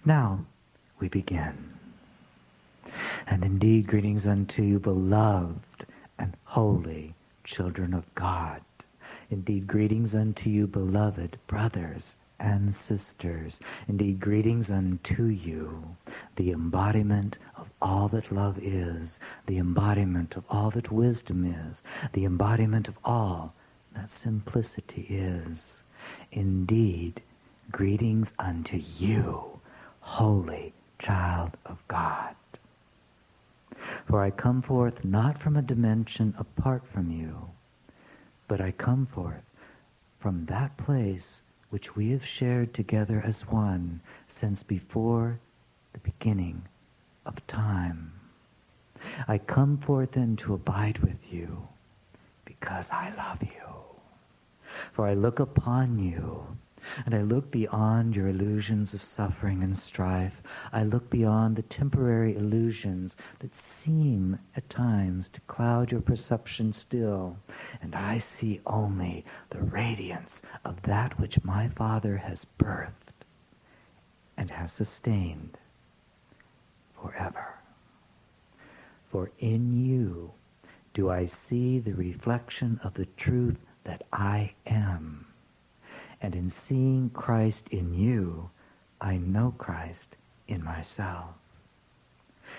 Now we begin. And indeed, greetings unto you, beloved and holy children of God. Indeed, greetings unto you, beloved brothers and sisters. Indeed, greetings unto you, the embodiment of all that love is, the embodiment of all that wisdom is, the embodiment of all that simplicity is. Indeed, greetings unto you, holy child of God. For I come forth not from a dimension apart from you, but I come forth from that place which we have shared together as one since before the beginning of time. I come forth then to abide with you because I love you. For I look upon you, and I look beyond your illusions of suffering and strife. I look beyond the temporary illusions that seem at times to cloud your perception still, and I see only the radiance of that which my Father has birthed and has sustained forever. For in you do I see the reflection of the truth that I am. And in seeing Christ in you, I know Christ in myself.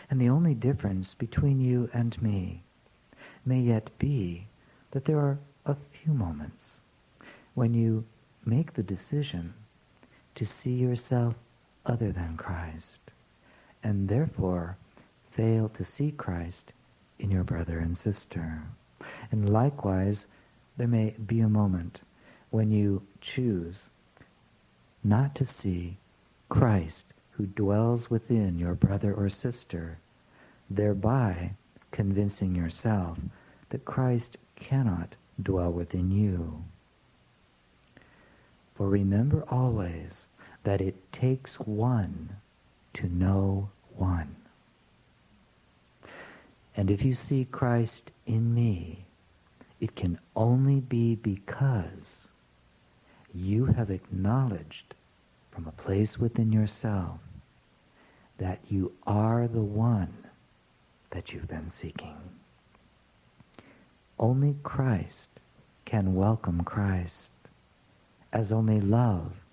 And the only difference between you and me may yet be that there are a few moments when you make the decision to see yourself other than Christ, and therefore fail to see Christ in your brother and sister. And likewise, there may be a moment when you choose not to see Christ who dwells within your brother or sister, thereby convincing yourself that Christ cannot dwell within you. For remember always that it takes one to know one. And if you see Christ in me, it can only be because you have acknowledged from a place within yourself that you are the one that you've been seeking. Only Christ can welcome Christ, as only love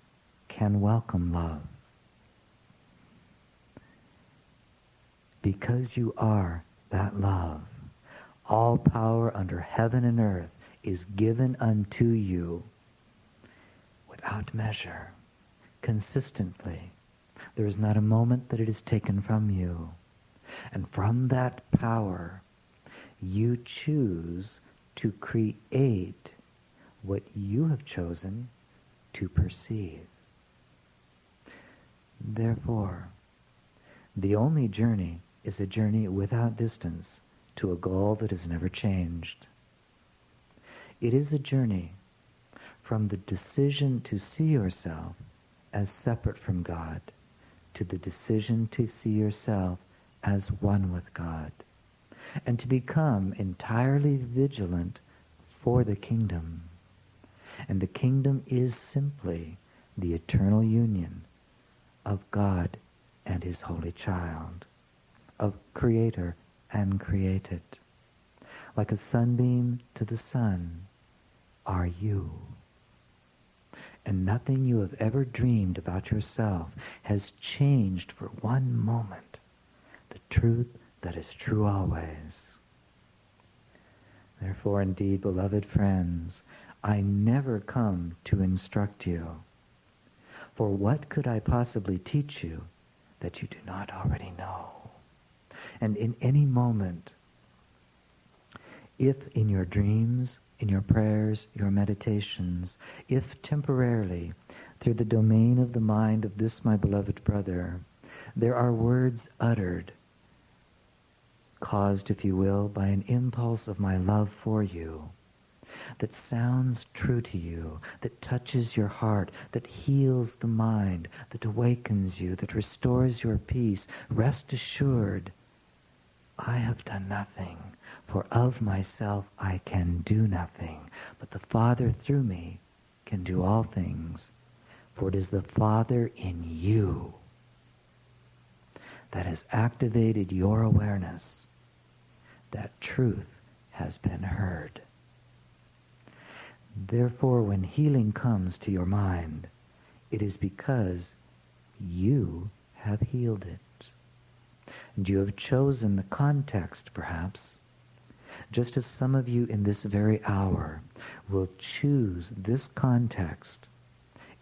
can welcome love. Because you are that love, all power under heaven and earth is given unto you without measure, consistently. There is not a moment that it is taken from you. And from that power, you choose to create what you have chosen to perceive. Therefore, the only journey is a journey without distance to a goal that is never changed. It is a journey from the decision to see yourself as separate from God to the decision to see yourself as one with God, and to become entirely vigilant for the kingdom. And the kingdom is simply the eternal union of God and his holy child, of creator and created. Like a sunbeam to the sun are you. And nothing you have ever dreamed about yourself has changed for one moment the truth that is true always. Therefore, indeed, beloved friends, I never come to instruct you. For what could I possibly teach you that you do not already know? And in any moment, if in your dreams, in your prayers, your meditations, if temporarily, through the domain of the mind of this my beloved brother, there are words uttered, caused, if you will, by an impulse of my love for you, that sounds true to you, that touches your heart, that heals the mind, that awakens you, that restores your peace, rest assured, I have done nothing, for of myself I can do nothing, but the Father through me can do all things, for it is the Father in you that has activated your awareness that truth has been heard. Therefore, when healing comes to your mind, it is because you have healed it. And you have chosen the context, perhaps, just as some of you in this very hour will choose this context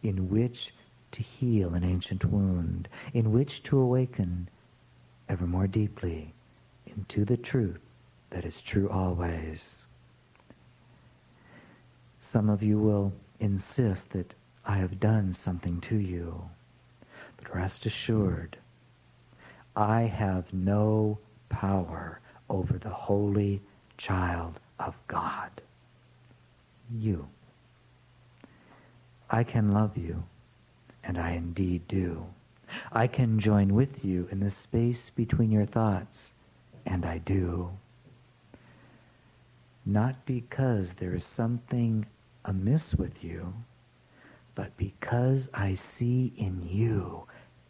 in which to heal an ancient wound, in which to awaken ever more deeply into the truth that is true always. Some of you will insist that I have done something to you, but rest assured, I have no power over the holy child of God, you. I can love you, and I indeed do. I can join with you in the space between your thoughts, and I do. Not because there is something amiss with you, but because I see in you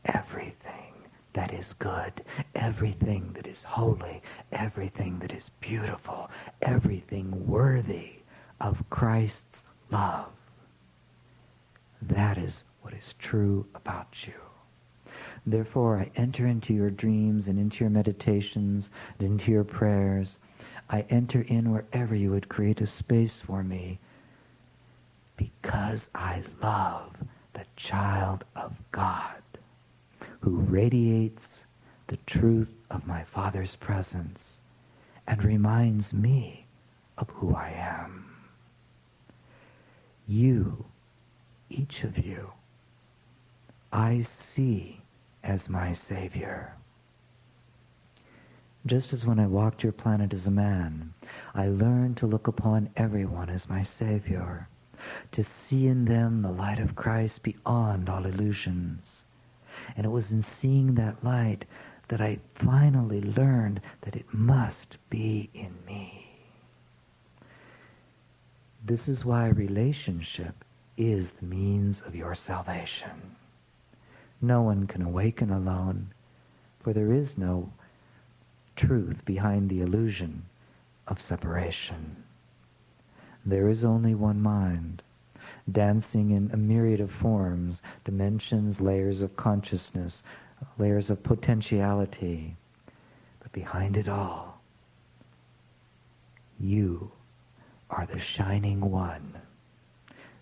everything that is good, everything that is holy, everything that is beautiful, everything worthy of Christ's love. That is what is true about you. Therefore, I enter into your dreams and into your meditations and into your prayers. I enter in wherever you would create a space for me, because I love the child of God who radiates the truth of my Father's presence and reminds me of who I am. You, each of you, I see as my Savior. Just as when I walked your planet as a man, I learned to look upon everyone as my Savior, to see in them the light of Christ beyond all illusions. And it was in seeing that light that I finally learned that it must be in me. This is why relationship is the means of your salvation. No one can awaken alone, for there is no truth behind the illusion of separation. There is only one mind, dancing in a myriad of forms, dimensions, layers of consciousness, layers of potentiality. But behind it all, you are the shining one,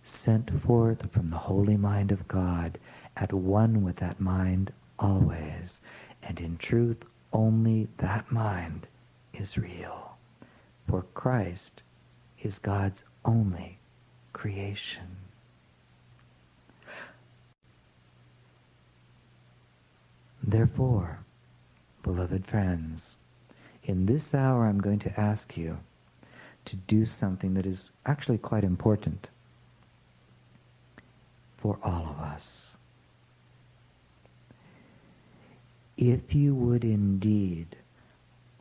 sent forth from the holy mind of God, at one with that mind always, and in truth only that mind is real, for Christ is God's only creation. Therefore, beloved friends, in this hour I'm going to ask you to do something that is actually quite important for all of us. If you would indeed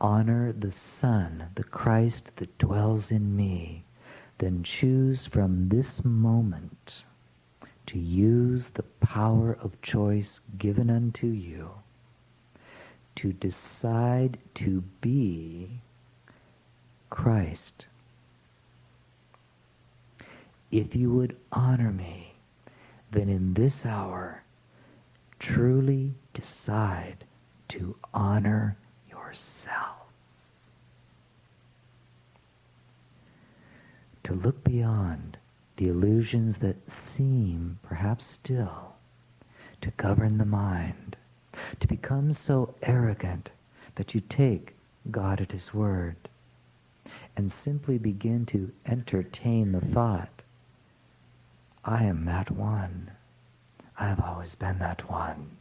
honor the Son, the Christ that dwells in me, then choose from this moment to use the power of choice given unto you to decide to be Christ. If you would honor me, then in this hour, truly decide to honor yourself. To look beyond the illusions that seem, perhaps still, to govern the mind, to become so arrogant that you take God at His word and simply begin to entertain the thought, I am that one. I have always been that one.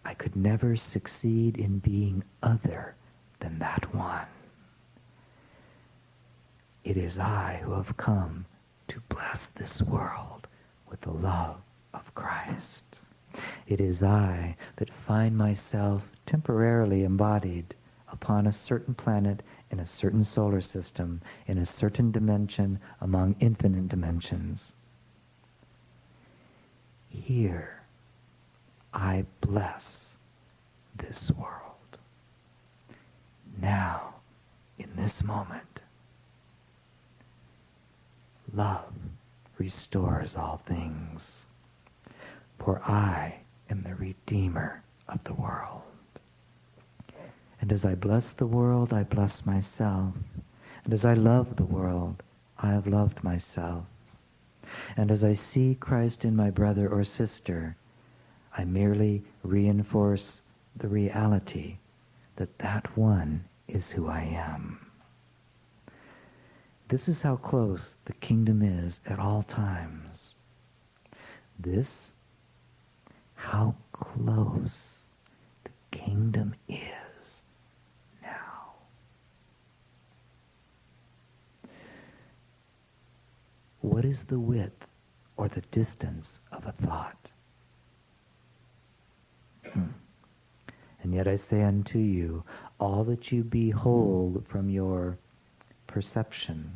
I could never succeed in being other than that one. It is I who have come to bless this world with the love of Christ. It is I that find myself temporarily embodied upon a certain planet in a certain solar system, in a certain dimension among infinite dimensions. Here, I bless this world. Now, in this moment, love restores all things, for I am the Redeemer of the world. And as I bless the world, I bless myself. And as I love the world, I have loved myself. And as I see Christ in my brother or sister, I merely reinforce the reality that that one is who I am. This is how close the kingdom is at all times. This, how close the kingdom is now. What is the width or the distance of a thought? And yet I say unto you, all that you behold from your perception,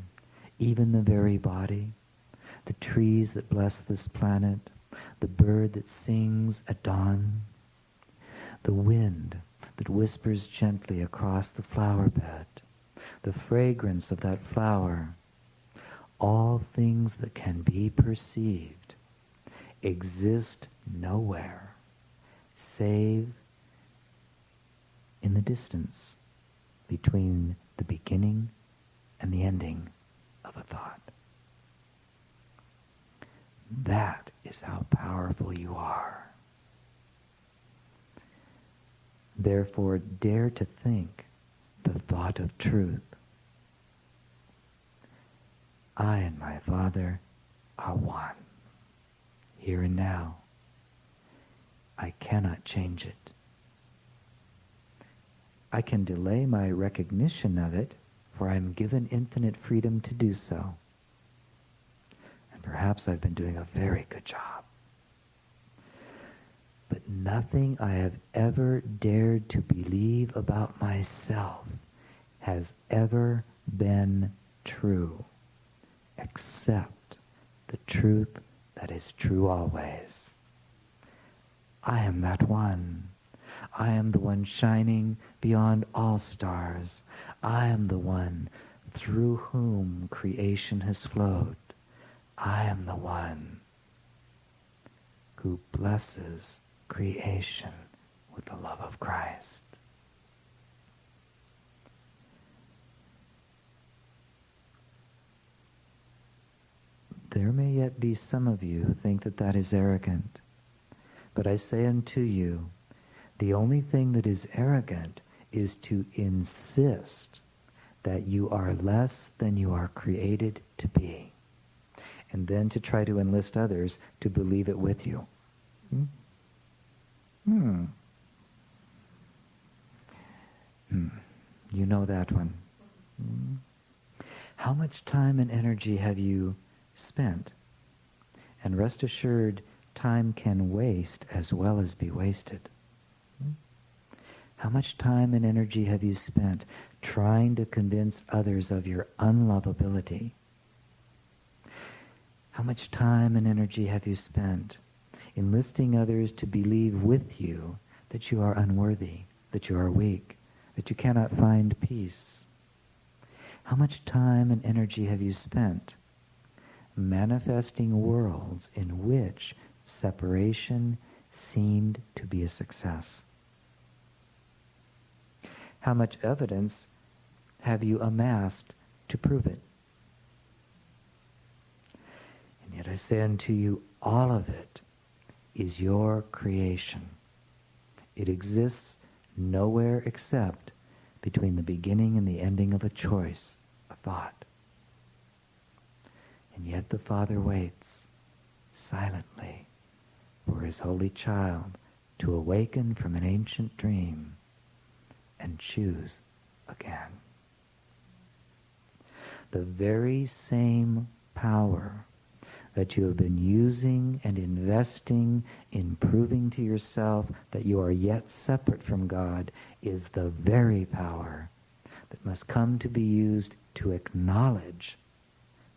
even the very body, the trees that bless this planet, the bird that sings at dawn, the wind that whispers gently across the flower bed, the fragrance of that flower, all things that can be perceived exist nowhere save in the distance between the beginning and the ending of a thought. That is how powerful you are. Therefore, dare to think the thought of truth. I and my Father are one, here and now. I cannot change it. I can delay my recognition of it, for I am given infinite freedom to do so. And perhaps I've been doing a very good job. But nothing I have ever dared to believe about myself has ever been true, except the truth that is true always. I am that one. I am the one shining beyond all stars. I am the one through whom creation has flowed. I am the one who blesses creation with the love of Christ. There may yet be some of you who think that that is arrogant. But I say unto you, the only thing that is arrogant is to insist that you are less than you are created to be, and then to try to enlist others to believe it with you. You know that one. How much time and energy have you spent? And rest assured, time can waste as well as be wasted. How much time and energy have you spent trying to convince others of your unlovability? How much time and energy have you spent enlisting others to believe with you that you are unworthy, that you are weak, that you cannot find peace? How much time and energy have you spent manifesting worlds in which separation seemed to be a success? How much evidence have you amassed to prove it? And yet I say unto you, all of it is your creation. It exists nowhere except between the beginning and the ending of a choice, a thought. And yet the Father waits silently for his holy child to awaken from an ancient dream and choose again. The very same power that you have been using and investing in proving to yourself that you are yet separate from God is the very power that must come to be used to acknowledge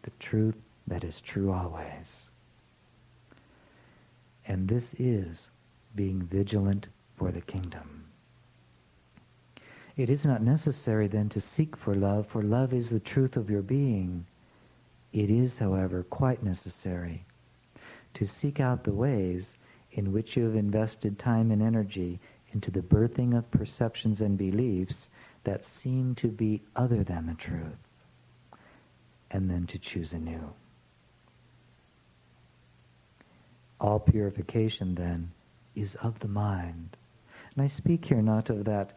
the truth that is true always. And this is being vigilant for the kingdom. It is not necessary then to seek for love is the truth of your being. It is, however, quite necessary to seek out the ways in which you have invested time and energy into the birthing of perceptions and beliefs that seem to be other than the truth, and then to choose anew. All purification, then, is of the mind. And I speak here not of that,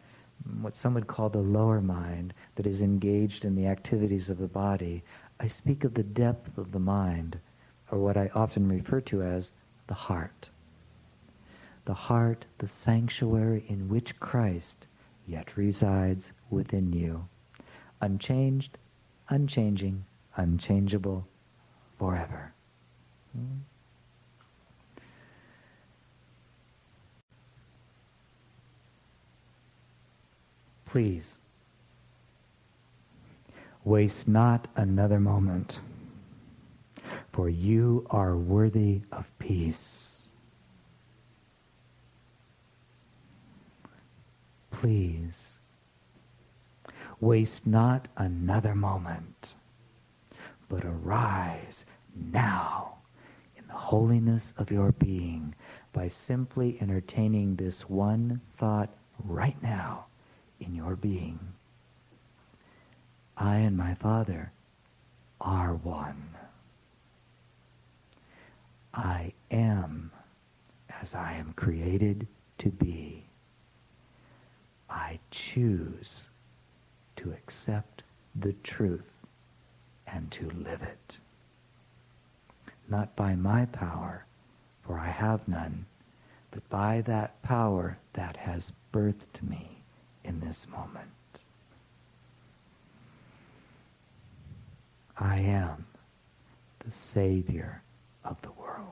what some would call the lower mind, that is engaged in the activities of the body. I speak of the depth of the mind, or what I often refer to as the heart. The heart, the sanctuary in which Christ yet resides within you, unchanged, unchanging, unchangeable, forever. Please, waste not another moment, for you are worthy of peace. Please, waste not another moment, but arise now in the holiness of your being by simply entertaining this one thought right now in your being. I and my Father are one. I am as I am created to be. I choose to accept the truth and to live it. Not by my power, for I have none, but by that power that has birthed me in this moment. I am the Savior of the world.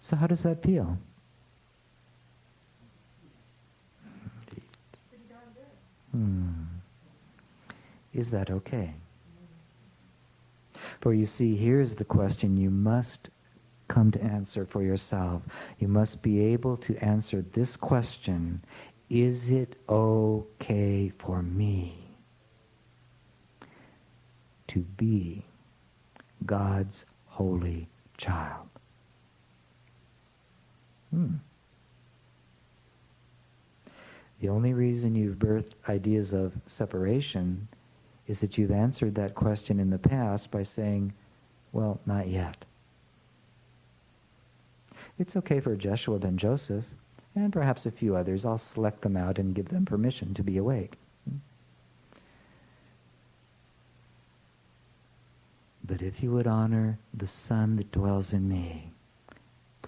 So how does that feel? Is that okay? For you see, here's the question you must come to answer for yourself. You must be able to answer this question: is it okay for me to be God's holy child? The only reason you've birthed ideas of separation is that you've answered that question in the past by saying, well, not yet. It's okay for Jeshua and Joseph, and perhaps a few others. I'll select them out and give them permission to be awake. But if you would honor the Son that dwells in me,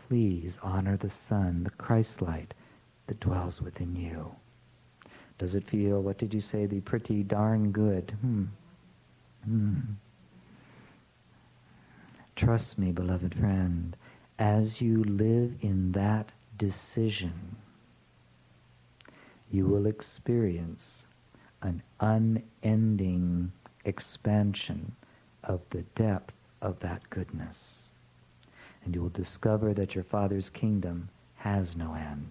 please honor the Son, the Christ light that dwells within you. Does it feel, what did you say, the pretty darn good? Trust me, beloved friend, as you live in that decision, you will experience an unending expansion of the depth of that goodness. And you will discover that your Father's kingdom has no end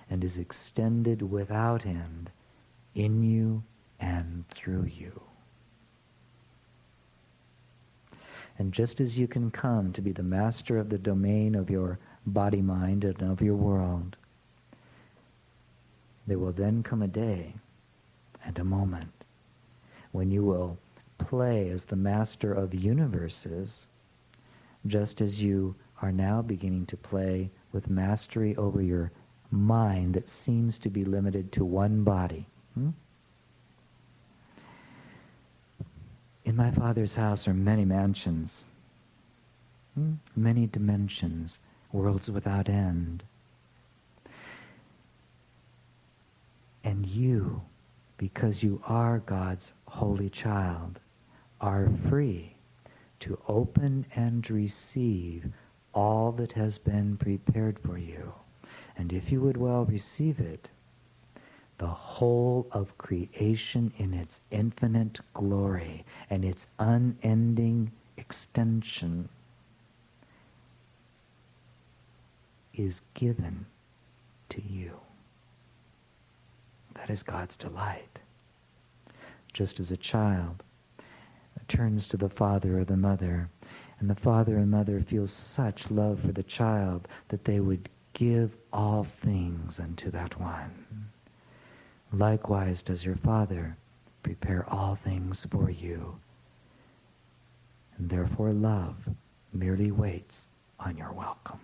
and is extended without end in you and through you. And just as you can come to be the master of the domain of your body, mind, and of your world, there will then come a day and a moment when you will play as the master of universes, just as you are now beginning to play with mastery over your mind that seems to be limited to one body. In my Father's house are many mansions, many dimensions, worlds without end. And you, because you are God's holy child, are free to open and receive all that has been prepared for you. And if you would well receive it, the whole of creation in its infinite glory and its unending extension is given to you. That is God's delight. Just as a child turns to the father or the mother, and the father and mother feel such love for the child that they would give all things unto that one. Likewise does your Father prepare all things for you, and therefore love merely waits on your welcome.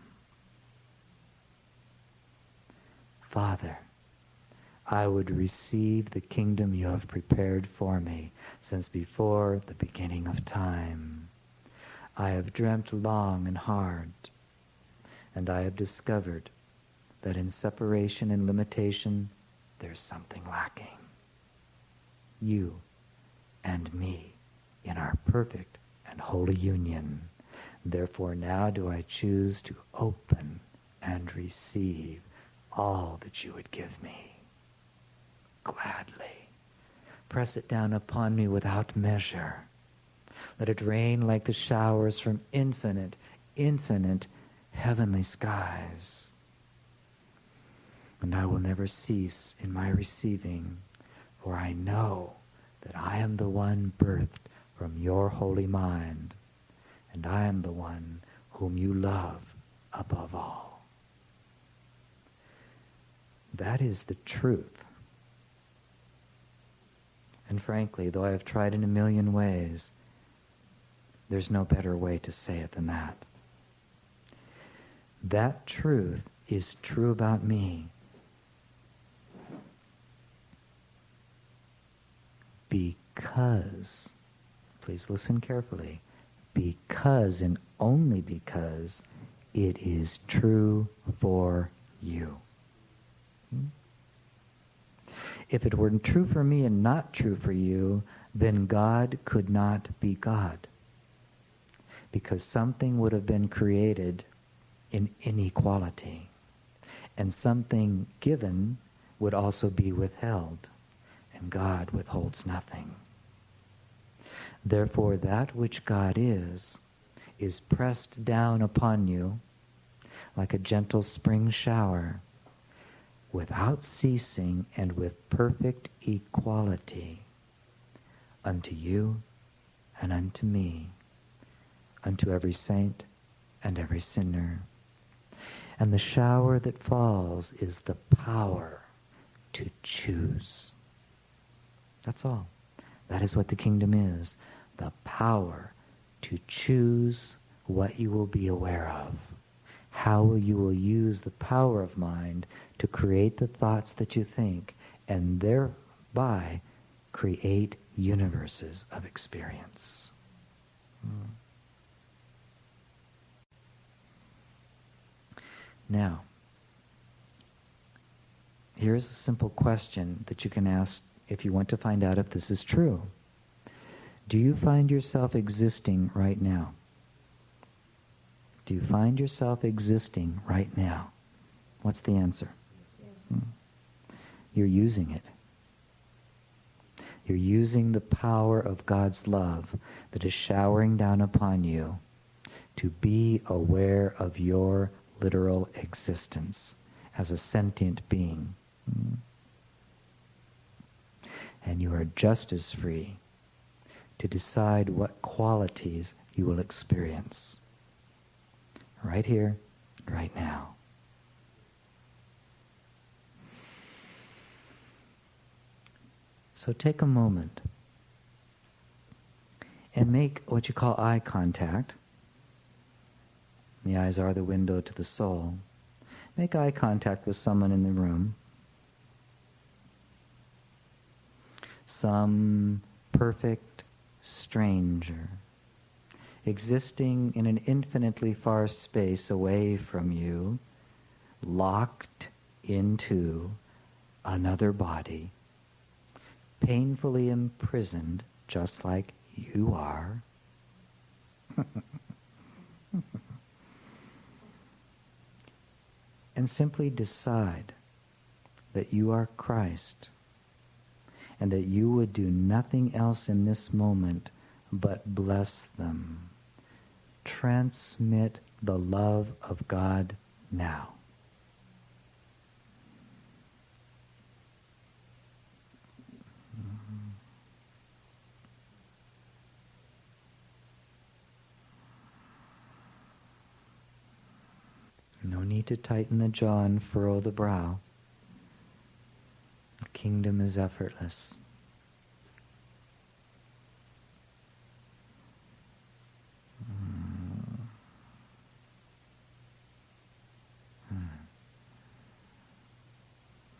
Father, I would receive the kingdom you have prepared for me since before the beginning of time. I have dreamt long and hard, and I have discovered that in separation and limitation, there's something lacking. You and me in our perfect and holy union. Therefore now do I choose to open and receive all that you would give me. Gladly. Press it down upon me without measure. Let it rain like the showers from infinite, infinite heavenly skies. And I will never cease in my receiving, for I know that I am the one birthed from your holy mind, and I am the one whom you love above all. That is the truth. And frankly, though I have tried in a million ways, there's no better way to say it than that. That truth is true about me because, please listen carefully, because and only because it is true for you. If it were true for me and not true for you, then God could not be God, because something would have been created in inequality, and something given would also be withheld, and God withholds nothing. Therefore, that which God is pressed down upon you like a gentle spring shower, without ceasing and with perfect equality, unto you and unto me, unto every saint and every sinner. And the shower that falls is the power to choose. That's all. That is what the kingdom is. The power to choose what you will be aware of. How you will use the power of mind to create the thoughts that you think, and thereby create universes of experience. Now, here's a simple question that you can ask if you want to find out if this is true. Do you find yourself existing right now? Do you find yourself existing right now? What's the answer? You're using it. You're using the power of God's love that is showering down upon you to be aware of your literal existence as a sentient being. And you are just as free to decide what qualities you will experience. Right here, right now. So take a moment and make what you call eye contact. The eyes are the window to the soul. Make eye contact with someone in the room. Some perfect stranger, existing in an infinitely far space away from you, locked into another body, painfully imprisoned just like you are. And simply decide that you are Christ and that you would do nothing else in this moment but bless them. Transmit the love of God now. need to tighten the jaw and furrow the brow. The kingdom is effortless.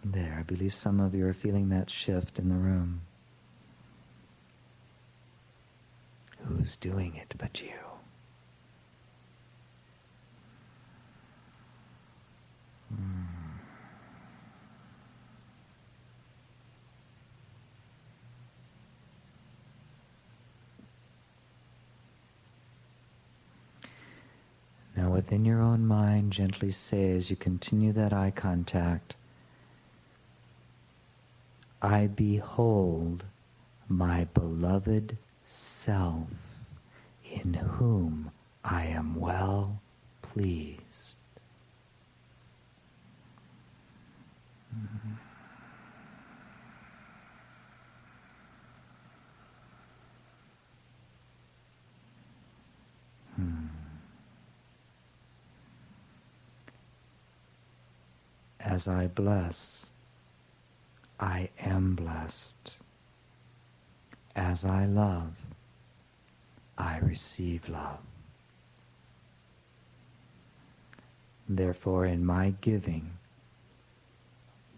There, I believe some of you are feeling that shift in the room. Who's doing it but you? Now within your own mind, gently say as you continue that eye contact, I behold my beloved self, in whom I am well pleased. As I bless, I am blessed. As I love, I receive love. Therefore, in my giving,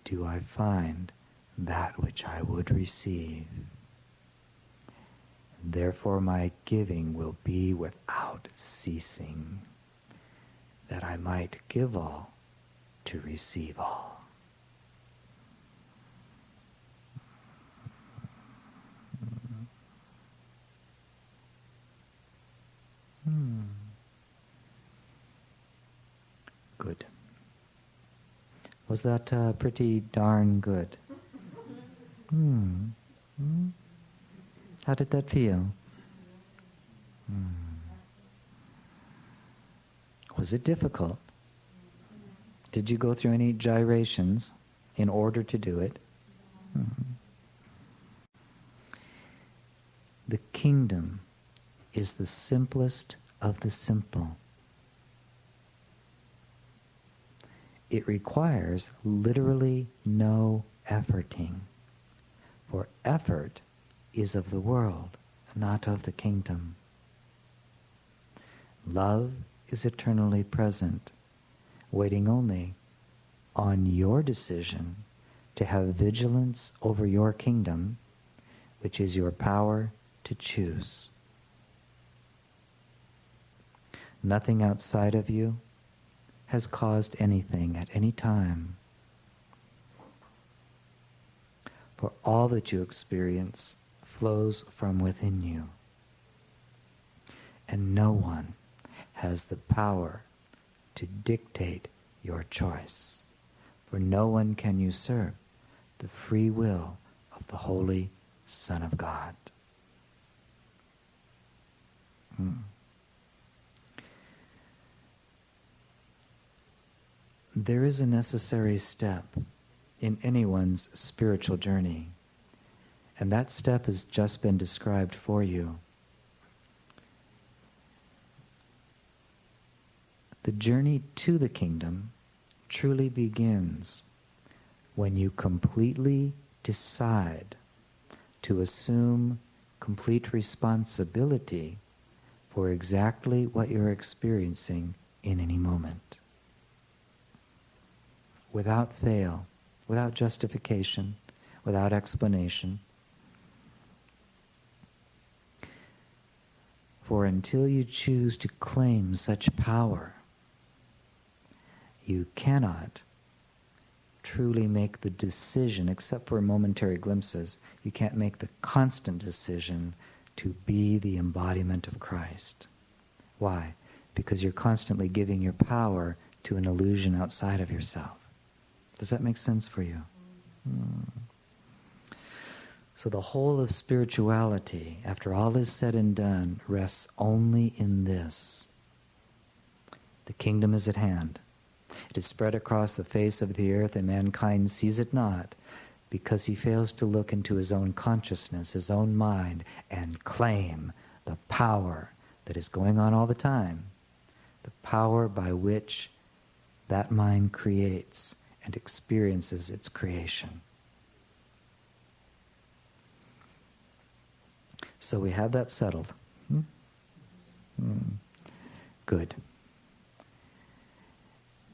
do I find that which I would receive. Therefore, my giving will be without ceasing, that I might give all to receive all. Good. Was that pretty darn good? How did that feel? Was it difficult? Did you go through any gyrations in order to do it? The kingdom is the simplest of the simple. It requires literally no efforting, for effort is of the world, not of the kingdom. Love is eternally present, waiting only on your decision to have vigilance over your kingdom, which is your power to choose. Nothing outside of you has caused anything at any time. For all that you experience flows from within you. And no one has the power to dictate your choice. For no one can usurp the free will of the Holy Son of God. There is a necessary step in anyone's spiritual journey, and that step has just been described for you. The journey to the kingdom truly begins when you completely decide to assume complete responsibility for exactly what you're experiencing in any moment. Without fail, without justification, without explanation. For until you choose to claim such power, you cannot truly make the decision, except for momentary glimpses, you can't make the constant decision to be the embodiment of Christ. Why? Because you're constantly giving your power to an illusion outside of yourself. Does that make sense for you? So the whole of spirituality, after all is said and done, rests only in this. The kingdom is at hand. It is spread across the face of the earth, and mankind sees it not, because he fails to look into his own consciousness, his own mind, and claim the power that is going on all the time, the power by which that mind creates and experiences its creation. So we have that settled. Good.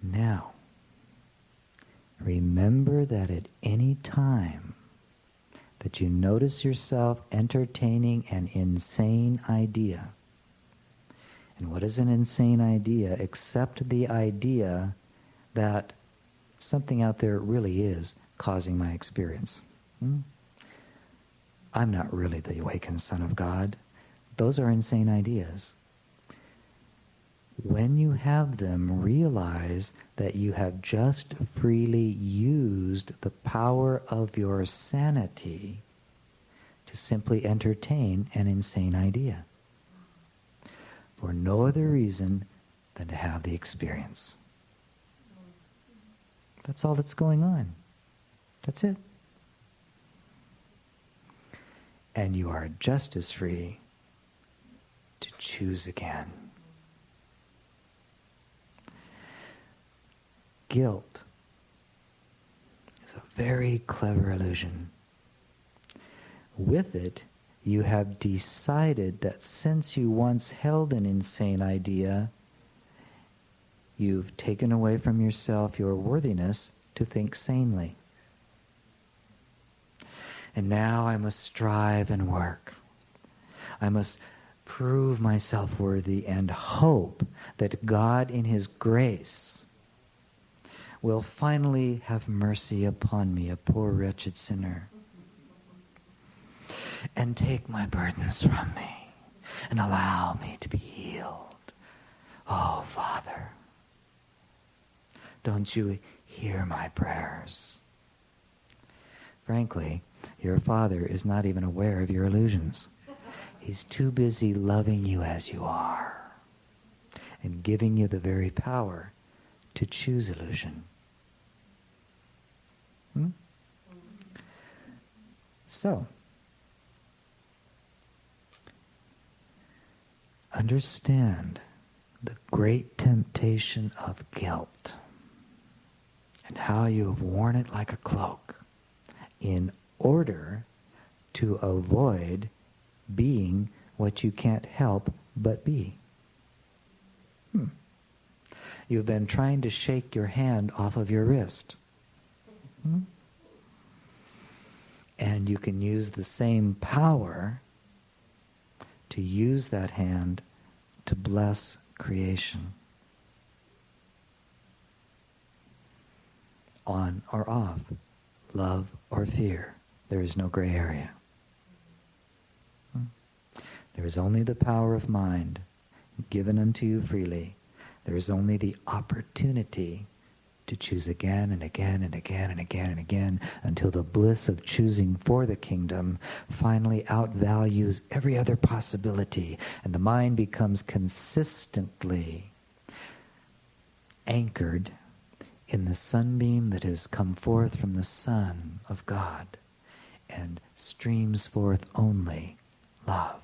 Now, remember that at any time that you notice yourself entertaining an insane idea, and what is an insane idea except the idea that something out there really is causing my experience? I'm not really the awakened Son of God. Those are insane ideas. When you have them, realize that you have just freely used the power of your sanity to simply entertain an insane idea for no other reason than to have the experience. That's all that's going on. That's it. And you are just as free to choose again. Guilt is a very clever illusion. With it, you have decided that since you once held an insane idea, you've taken away from yourself your worthiness to think sanely. And now I must strive and work. I must prove myself worthy and hope that God in His grace will finally have mercy upon me, a poor wretched sinner, and take my burdens from me and allow me to be healed. Oh, Father, don't you hear my prayers? Frankly, your Father is not even aware of your illusions. He's too busy loving you as you are and giving you the very power to choose illusion. So, understand the great temptation of guilt and how you have worn it like a cloak in order to avoid being what you can't help but be. You've been trying to shake your hand off of your wrist. And you can use the same power to use that hand to bless creation. On or off, love or fear. There is no gray area. There is only the power of mind given unto you freely. There is only the opportunity to choose again and again and again and again and again until the bliss of choosing for the kingdom finally outvalues every other possibility, and the mind becomes consistently anchored in the sunbeam that has come forth from the Son of God and streams forth only love.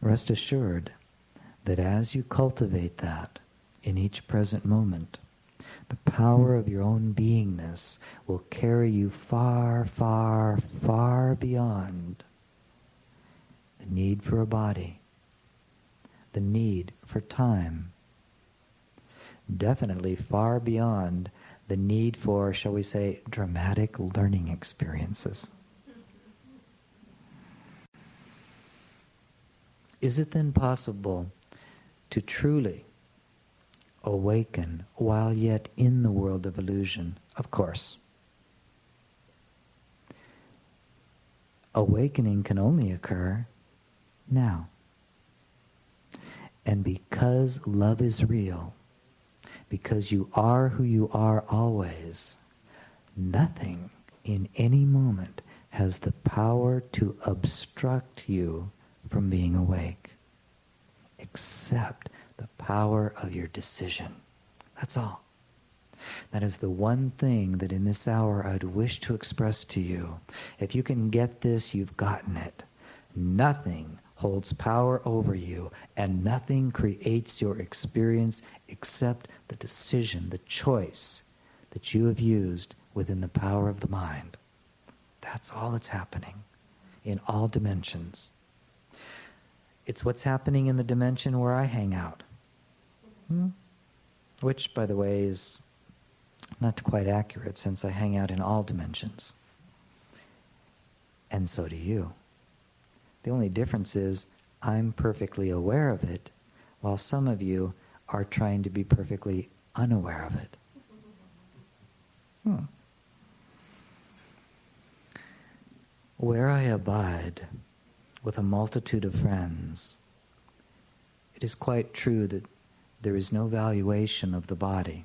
Rest assured that as you cultivate that in each present moment, the power of your own beingness will carry you far, far, far beyond the need for a body, the need for time, definitely far beyond the need for, shall we say, dramatic learning experiences. Is it then possible to truly awaken while yet in the world of illusion? Of course. Awakening can only occur now. And because love is real, because you are who you are always, nothing in any moment has the power to obstruct you from being awake, except the power of your decision. That's all. That is the one thing that in this hour I'd wish to express to you. If you can get this, you've gotten it. Nothing holds power over you, and nothing creates your experience except the decision, the choice that you have used within the power of the mind. That's all that's happening in all dimensions. It's what's happening in the dimension where I hang out. Which, by the way, is not quite accurate, since I hang out in all dimensions. And so do you. The only difference is I'm perfectly aware of it, while some of you are trying to be perfectly unaware of it. Where I abide with a multitude of friends, it is quite true that there is no valuation of the body,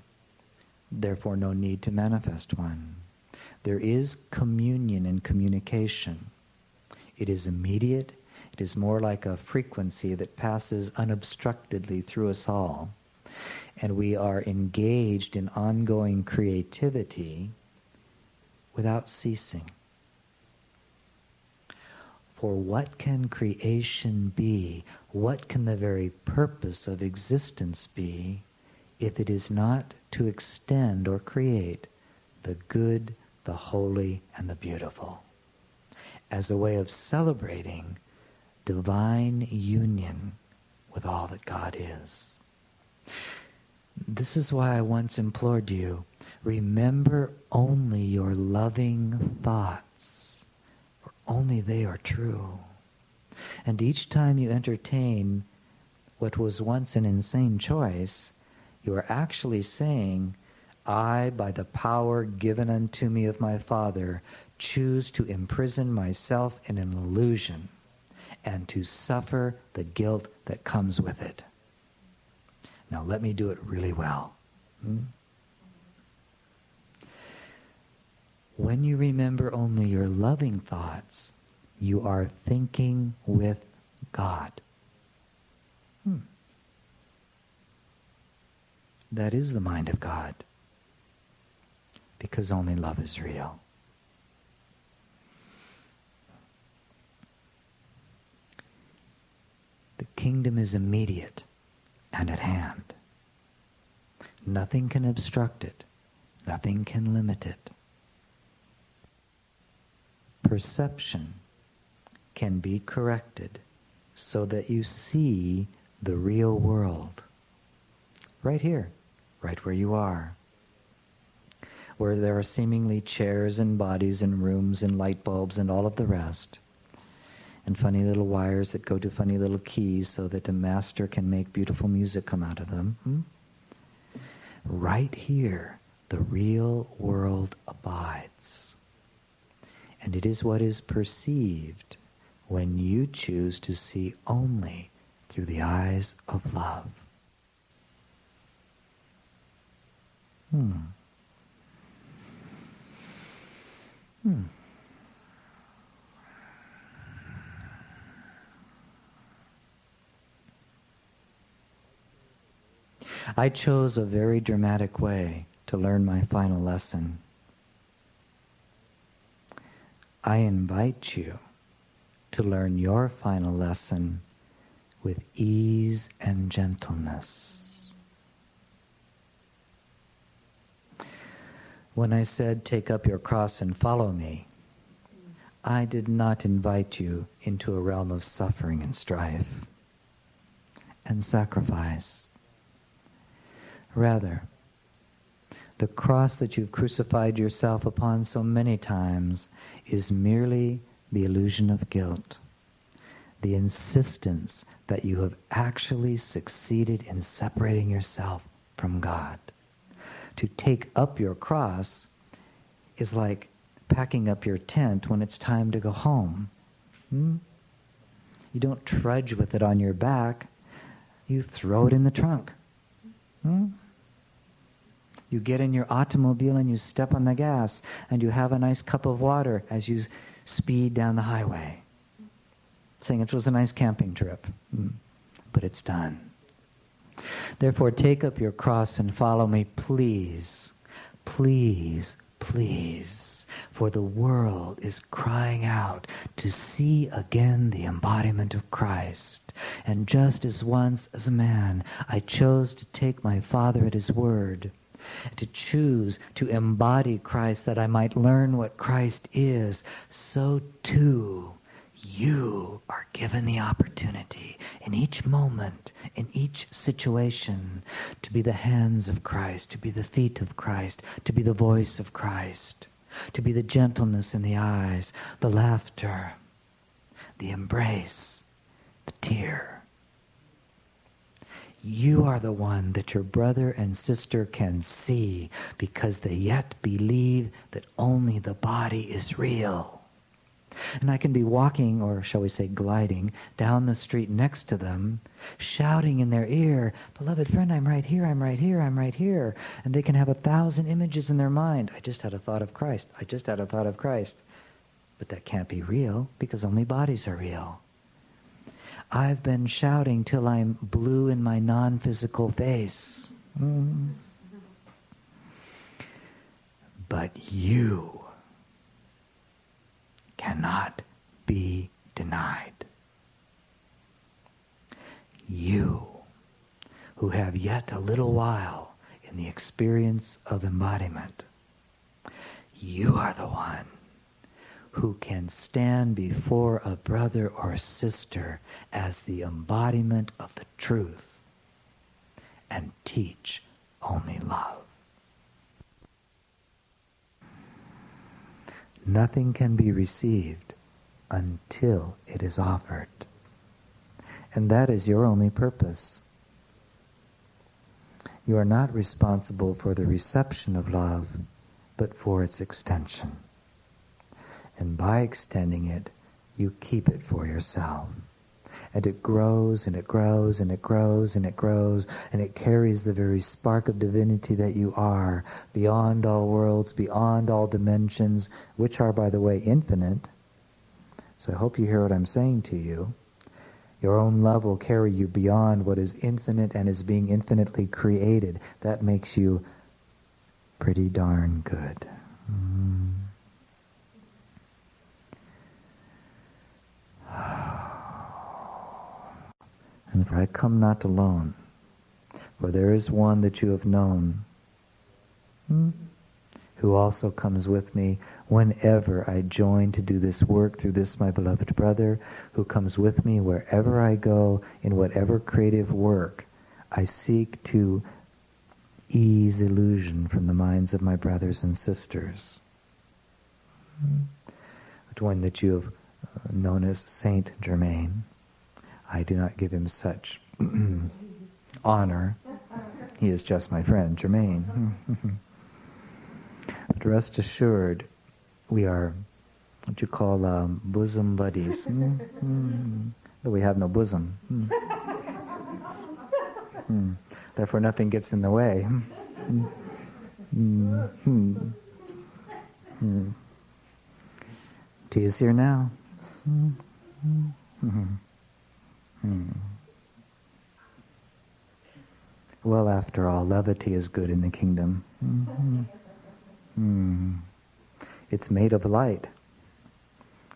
therefore no need to manifest one. There is communion and communication. It is immediate. It is more like a frequency that passes unobstructedly through us all. And we are engaged in ongoing creativity without ceasing. For what can creation be? What can the very purpose of existence be if it is not to extend or create the good, the holy, and the beautiful, as a way of celebrating divine union with all that God is? This is why I once implored you, remember only your loving thoughts, for only they are true. And each time you entertain what was once an insane choice, you are actually saying, I, by the power given unto me of my Father, choose to imprison myself in an illusion and to suffer the guilt that comes with it. Now let me do it really well. When you remember only your loving thoughts, you are thinking with God. That is the mind of God, because only love is real. The kingdom is immediate and at hand. Nothing can obstruct it. Nothing can limit it. Perception can be corrected so that you see the real world. Right here, right where you are. Where there are seemingly chairs and bodies and rooms and light bulbs and all of the rest. And funny little wires that go to funny little keys so that a master can make beautiful music come out of them. Right here, the real world abides. And it is what is perceived when you choose to see only through the eyes of love. I chose a very dramatic way to learn my final lesson. I invite you to learn your final lesson with ease and gentleness. When I said, take up your cross and follow me, I did not invite you into a realm of suffering and strife and sacrifice. Rather, the cross that you've crucified yourself upon so many times is merely the illusion of guilt, the insistence that you have actually succeeded in separating yourself from God. To take up your cross is like packing up your tent when it's time to go home. You don't trudge with it on your back. You throw it in the trunk. You get in your automobile and you step on the gas and you have a nice cup of water as you speed down the highway, saying it was a nice camping trip. But it's done. Therefore, take up your cross and follow me, please, please, please. For the world is crying out to see again the embodiment of Christ. And just as once as a man I chose to take my Father at his word, to choose to embody Christ that I might learn what Christ is, so too you are given the opportunity in each moment, in each situation, to be the hands of Christ, to be the feet of Christ, to be the voice of Christ, to be the gentleness in the eyes, the laughter, the embrace, the tear. You are the one that your brother and sister can see because they yet believe that only the body is real. And I can be walking, or shall we say gliding, down the street next to them, shouting in their ear, "Beloved friend, I'm right here, I'm right here, I'm right here." And they can have 1,000 images in their mind. I just had a thought of Christ. I just had a thought of Christ. But that can't be real because only bodies are real. I've been shouting till I'm blue in my non-physical face. But you cannot be denied. You, who have yet a little while in the experience of embodiment, you are the one who can stand before a brother or sister as the embodiment of the truth and teach only love. Nothing can be received until it is offered. And that is your only purpose. You are not responsible for the reception of love, but for its extension. And by extending it, you keep it for yourself. And it grows, and it grows, and it grows, and it grows, and it carries the very spark of divinity that you are, beyond all worlds, beyond all dimensions, which are, by the way, infinite. So I hope you hear what I'm saying to you. Your own love will carry you beyond what is infinite and is being infinitely created. That makes you pretty darn good. And for I come not alone, for there is one that you have known, who also comes with me whenever I join to do this work through this my beloved brother, who comes with me wherever I go, in whatever creative work I seek to ease illusion from the minds of my brothers and sisters. The one that you have known as Saint Germain. I do not give him such honor. He is just my friend, Germain. But rest assured, we are what you call bosom buddies. Though we have no bosom. Therefore nothing gets in the way. Tea is here now. Well, after all, levity is good in the kingdom. It's made of light.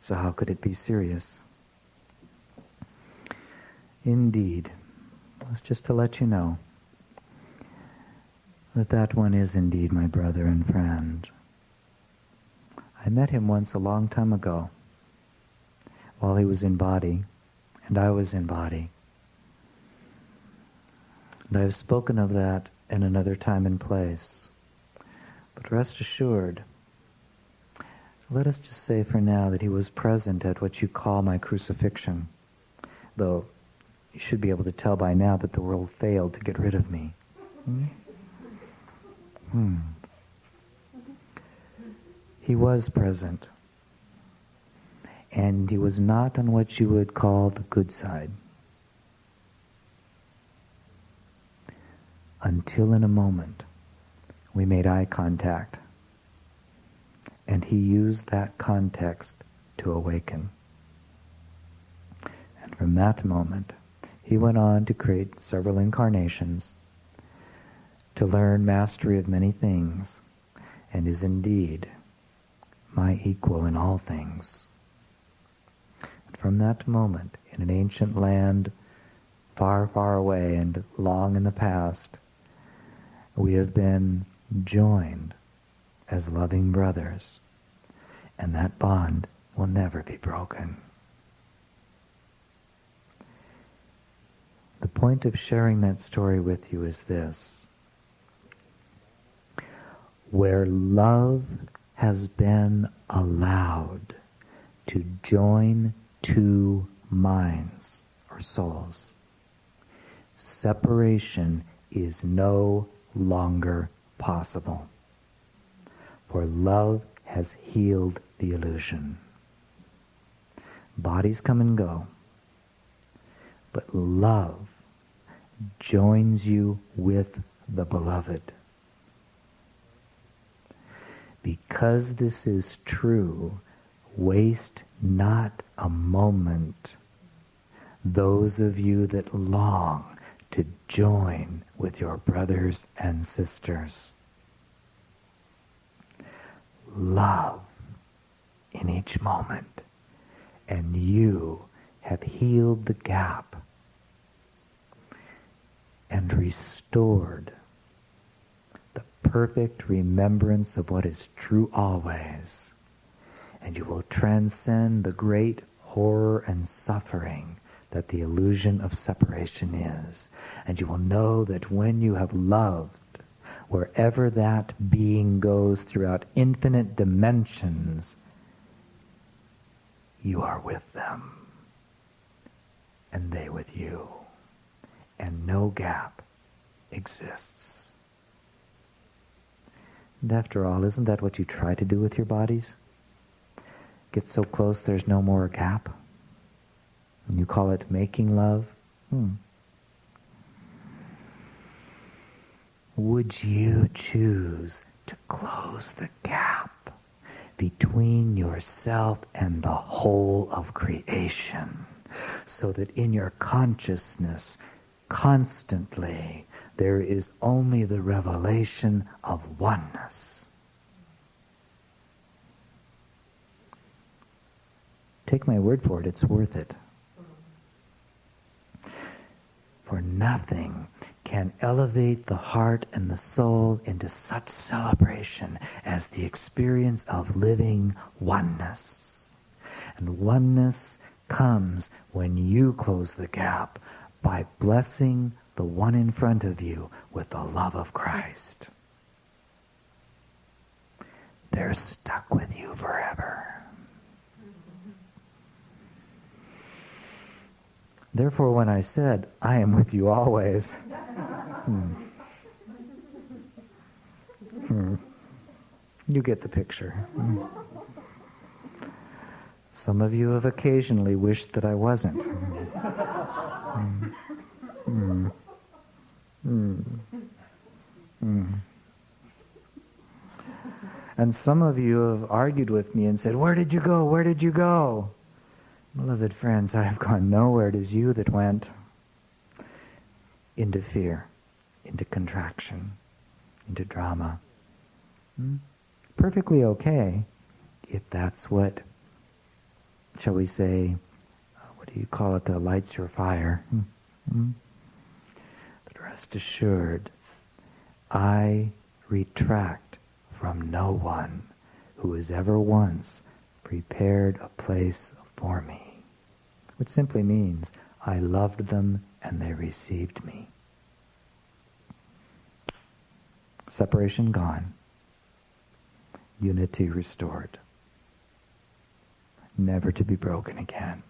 So how could it be serious? Indeed. It's just to let you know that that one is indeed my brother and friend. I met him once a long time ago while he was in body and I was in body. And I have spoken of that in another time and place. But rest assured, let us just say for now that he was present at what you call my crucifixion, though you should be able to tell by now that the world failed to get rid of me. He was present, and he was not on what you would call the good side. Until in a moment, we made eye contact, and he used that context to awaken. And from that moment, he went on to create several incarnations, to learn mastery of many things, and is indeed my equal in all things. And from that moment, in an ancient land, far, far away and long in the past, we have been joined as loving brothers, and that bond will never be broken. The point of sharing that story with you is this: where love has been allowed to join two minds or souls, separation is no longer possible. For love has healed the illusion. Bodies come and go, but love joins you with the beloved. Because this is true, waste not a moment, those of you that long to join with your brothers and sisters. Love in each moment, and you have healed the gap and restored the perfect remembrance of what is true always, and you will transcend the great horror and suffering that the illusion of separation is. And you will know that when you have loved, wherever that being goes throughout infinite dimensions, you are with them, and they with you, and no gap exists. And after all, isn't that what you try to do with your bodies? Get so close there's no more gap? And you call it making love? Would you choose to close the gap between yourself and the whole of creation, so that in your consciousness constantly there is only the revelation of oneness? Take my word for it, it's worth it. For nothing can elevate the heart and the soul into such celebration as the experience of living oneness. And oneness comes when you close the gap by blessing the one in front of you with the love of Christ. They're stuck with you forever. Therefore, when I said, I am with you always, you get the picture. Some of you have occasionally wished that I wasn't. And some of you have argued with me and said, where did you go? Where did you go? Beloved friends, I have gone nowhere. It is you that went into fear, into contraction, into drama. Perfectly okay if that's what, shall we say, what do you call it, lights your fire. But rest assured, I retract from no one who has ever once prepared a place for me. Which simply means I loved them and they received me. Separation gone. Unity restored. Never to be broken again.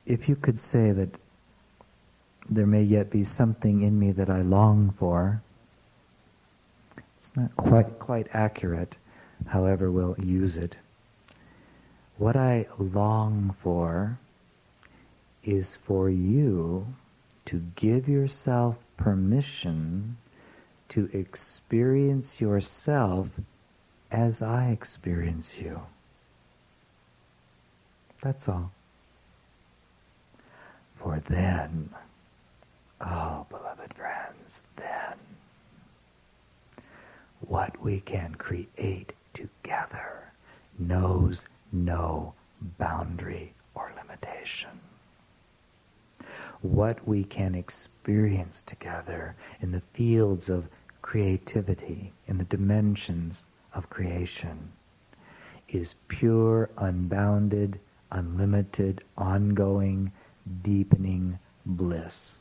If you could say that there may yet be something in me that I long for, it's not quite accurate, however we'll use it. What I long for is for you to give yourself permission to experience yourself as I experience you. That's all. For then Oh, beloved friends, then what we can create together knows no boundary or limitation. What we can experience together in the fields of creativity, in the dimensions of creation, is pure, unbounded, unlimited, ongoing, deepening bliss.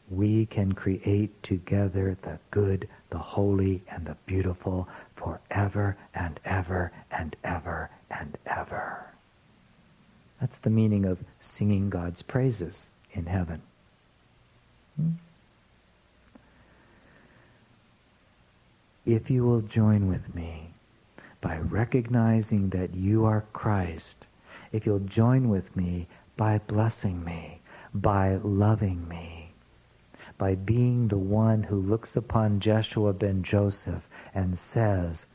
We can create together the good, the holy, and the beautiful forever and ever and ever and ever. That's the meaning of singing God's praises in heaven. If you will join with me by recognizing that you are Christ, if you'll join with me by blessing me, by loving me, by being the one who looks upon Jeshua ben Joseph and says,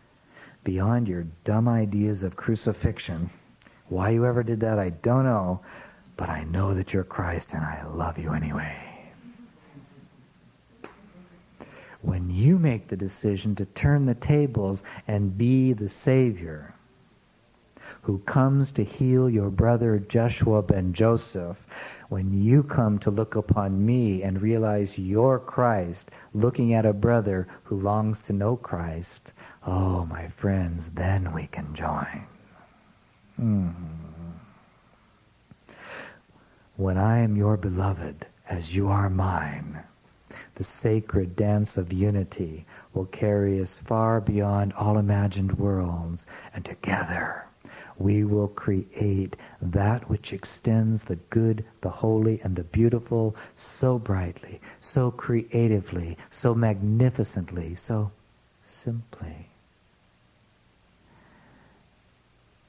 beyond your dumb ideas of crucifixion, why you ever did that, I don't know, but I know that you're Christ and I love you anyway. When you make the decision to turn the tables and be the Savior who comes to heal your brother Joshua ben Joseph, when you come to look upon me and realize you're Christ, looking at a brother who longs to know Christ, oh, my friends, then we can join. When I am your beloved, as you are mine, the sacred dance of unity will carry us far beyond all imagined worlds, and together we will create that which extends the good, the holy, and the beautiful so brightly, so creatively, so magnificently, so simply,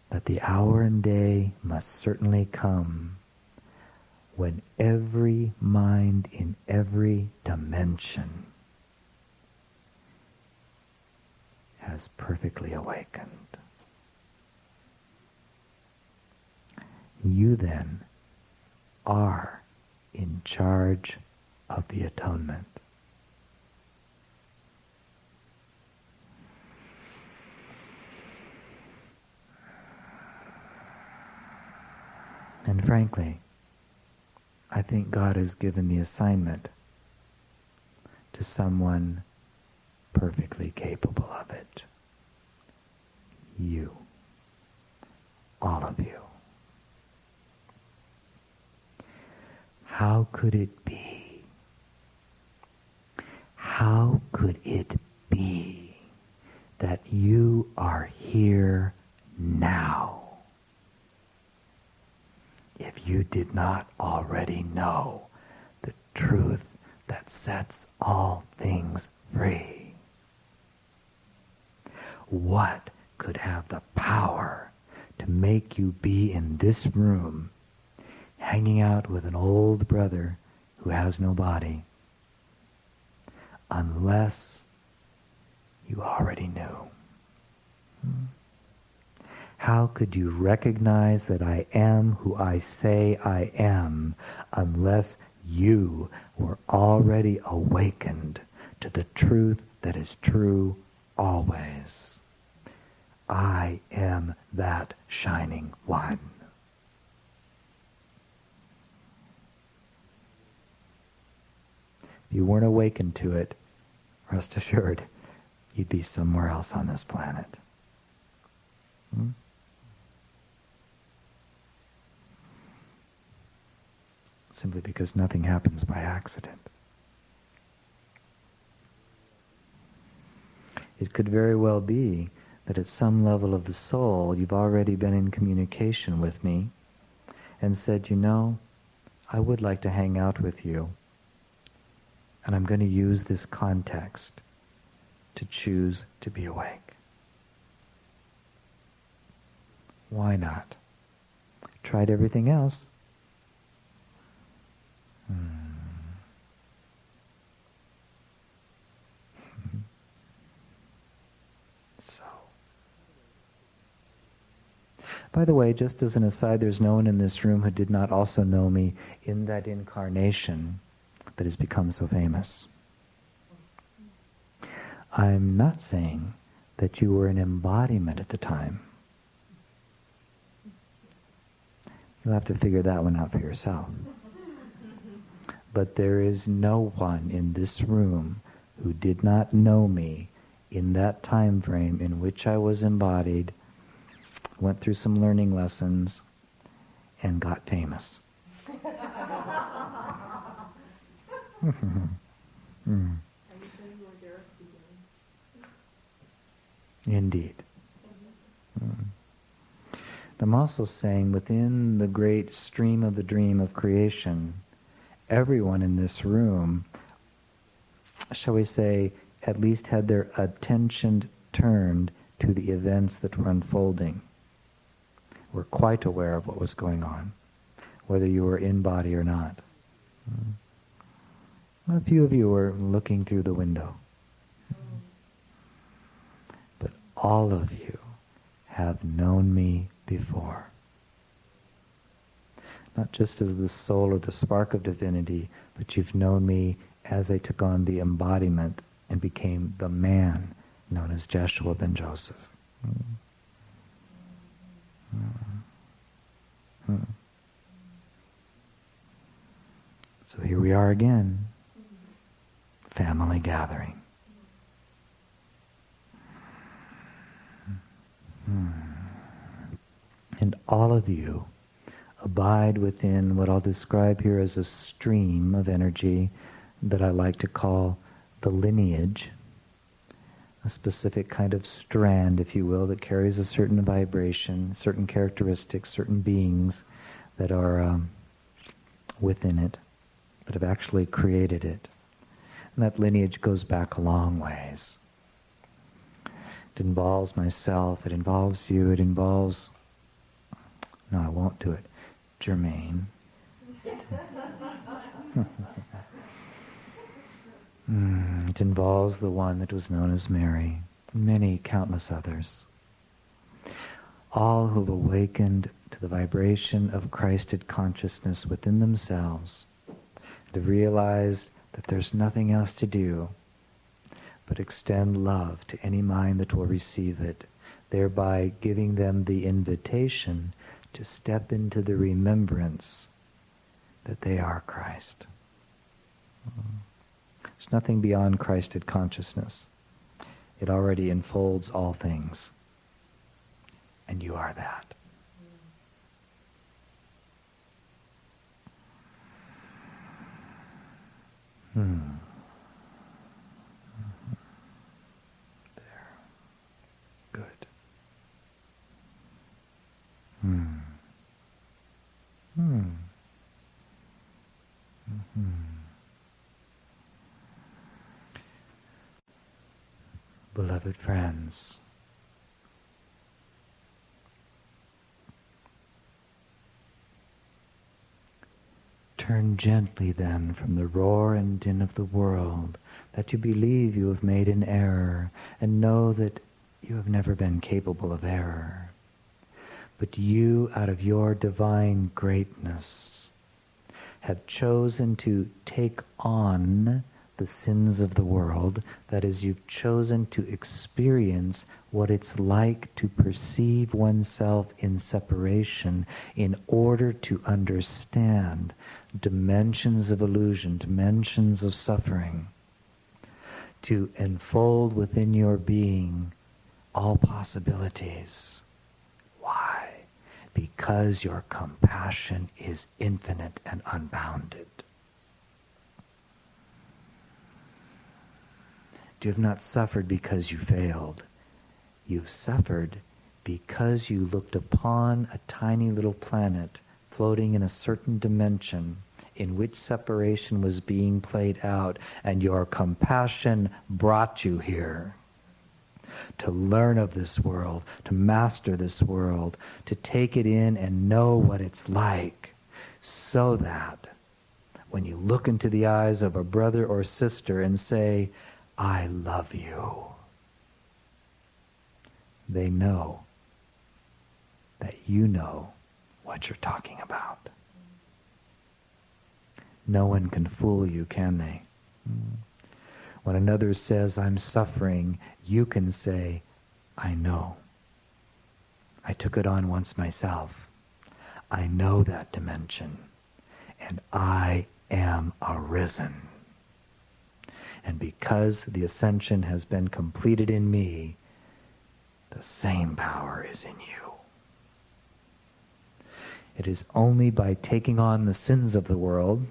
that the hour and day must certainly come when every mind in every dimension has perfectly awakened. You then are in charge of the atonement. And frankly, I think God has given the assignment to someone perfectly capable of it. You. All of you. How could it be? How could it be that you are here now if you did not already know the truth that sets all things free? What could have the power to make you be in this room hanging out with an old brother who has no body, unless you already knew? How could you recognize that I am who I say I am unless you were already awakened to the truth that is true always? I am that shining one. If you weren't awakened to it, rest assured, you'd be somewhere else on this planet. Simply because nothing happens by accident. It could very well be that at some level of the soul you've already been in communication with me and said, you know, I would like to hang out with you, and I'm going to use this context to choose to be awake. Why not? Tried everything else. By the way, just as an aside, there's no one in this room who did not also know me in that incarnation that has become so famous. I'm not saying that you were an embodiment at the time. You'll have to figure that one out for yourself. But there is no one in this room who did not know me in that time frame in which I was embodied, went through some learning lessons, and got famous. Indeed. I'm also saying within the great stream of the dream of creation, everyone in this room, shall we say, at least had their attention turned to the events that were unfolding. Were quite aware of what was going on, whether you were in body or not. A few of you were looking through the window. But all of you have known me before. Not just as the soul or the spark of divinity, but you've known me as I took on the embodiment and became the man known as Joshua ben Joseph. So here we are again, family gathering. And all of you abide within what I'll describe here as a stream of energy that I like to call the lineage, a specific kind of strand, if you will, that carries a certain vibration, certain characteristics, certain beings that are within it, that have actually created it. And that lineage goes back a long ways. It involves myself, it involves you, it involves, no, I won't do it, Germaine. It involves the one that was known as Mary, and many countless others. All who have awakened to the vibration of Christed consciousness within themselves, to realize that there's nothing else to do but extend love to any mind that will receive it, thereby giving them the invitation to step into the remembrance that they are Christ. There's nothing beyond Christed consciousness. It already enfolds all things. And you are that. There. Good. Beloved friends, turn gently then from the roar and din of the world that you believe you have made an error, and know that you have never been capable of error. But you, out of your divine greatness, have chosen to take on the sins of the world. That is, you've chosen to experience what it's like to perceive oneself in separation in order to understand dimensions of illusion, dimensions of suffering, to enfold within your being all possibilities. Why? Because your compassion is infinite and unbounded. You have not suffered because you failed. You've suffered because you looked upon a tiny little planet floating in a certain dimension in which separation was being played out, and your compassion brought you here to learn of this world, to master this world, to take it in and know what it's like, so that when you look into the eyes of a brother or sister and say, I love you, they know that you know what you're talking about. No one can fool you, can they? When another says, I'm suffering, you can say, I know. I took it on once myself. I know that dimension. And I am arisen. And because the ascension has been completed in me, the same power is in you. It is only by taking on the sins of the world,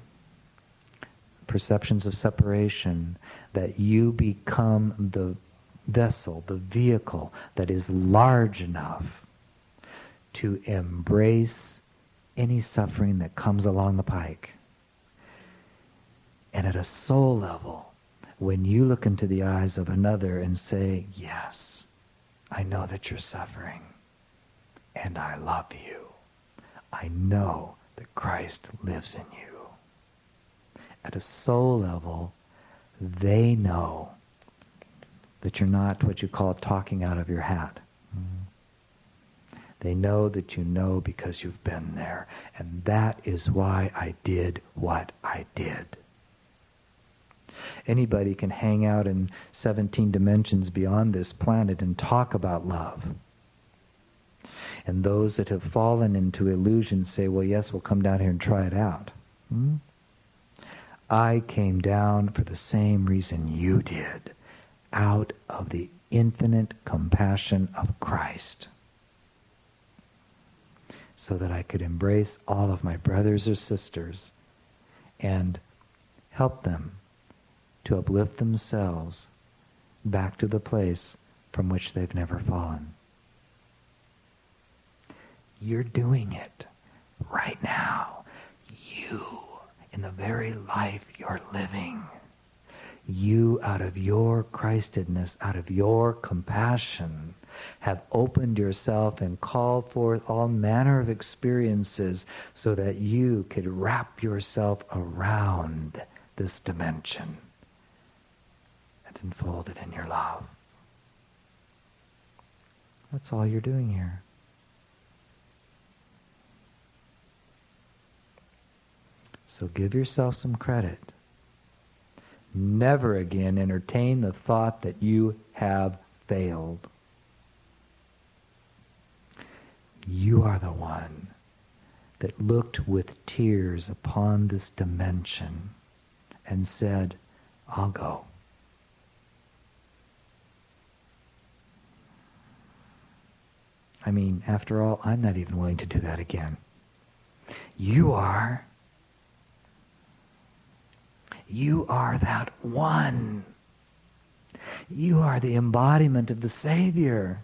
perceptions of separation, that you become the vessel, the vehicle that is large enough to embrace any suffering that comes along the pike. And at a soul level, when you look into the eyes of another and say, yes, I know that you're suffering, and I love you. I know that Christ lives in you. At a soul level, they know that you're not what you call talking out of your hat. They know that you know because you've been there. And that is why I did what I did. Anybody can hang out in 17 dimensions beyond this planet and talk about love. And those that have fallen into illusion say, well, yes, we'll come down here and try it out. I came down for the same reason you did, out of the infinite compassion of Christ, so that I could embrace all of my brothers or sisters and help them to uplift themselves back to the place from which they've never fallen. You're doing it right now. You, in the very life you're living. You, out of your Christedness, out of your compassion, have opened yourself and called forth all manner of experiences so that you could wrap yourself around this dimension and enfold it in your love. That's all you're doing here. So give yourself some credit. Never again entertain the thought that you have failed. You are the one that looked with tears upon this dimension and said, I'll go. I mean, after all, I'm not even willing to do that again. You are. You are that one. You are the embodiment of the Savior.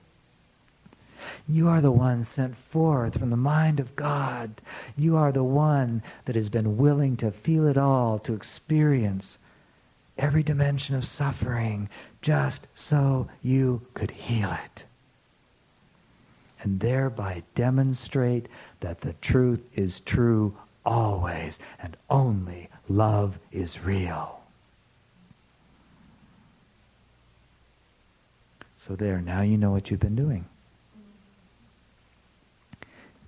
You are the one sent forth from the mind of God. You are the one that has been willing to feel it all, to experience every dimension of suffering, just so you could heal it. And thereby demonstrate that the truth is true always, and only love is real. So there, now you know what you've been doing.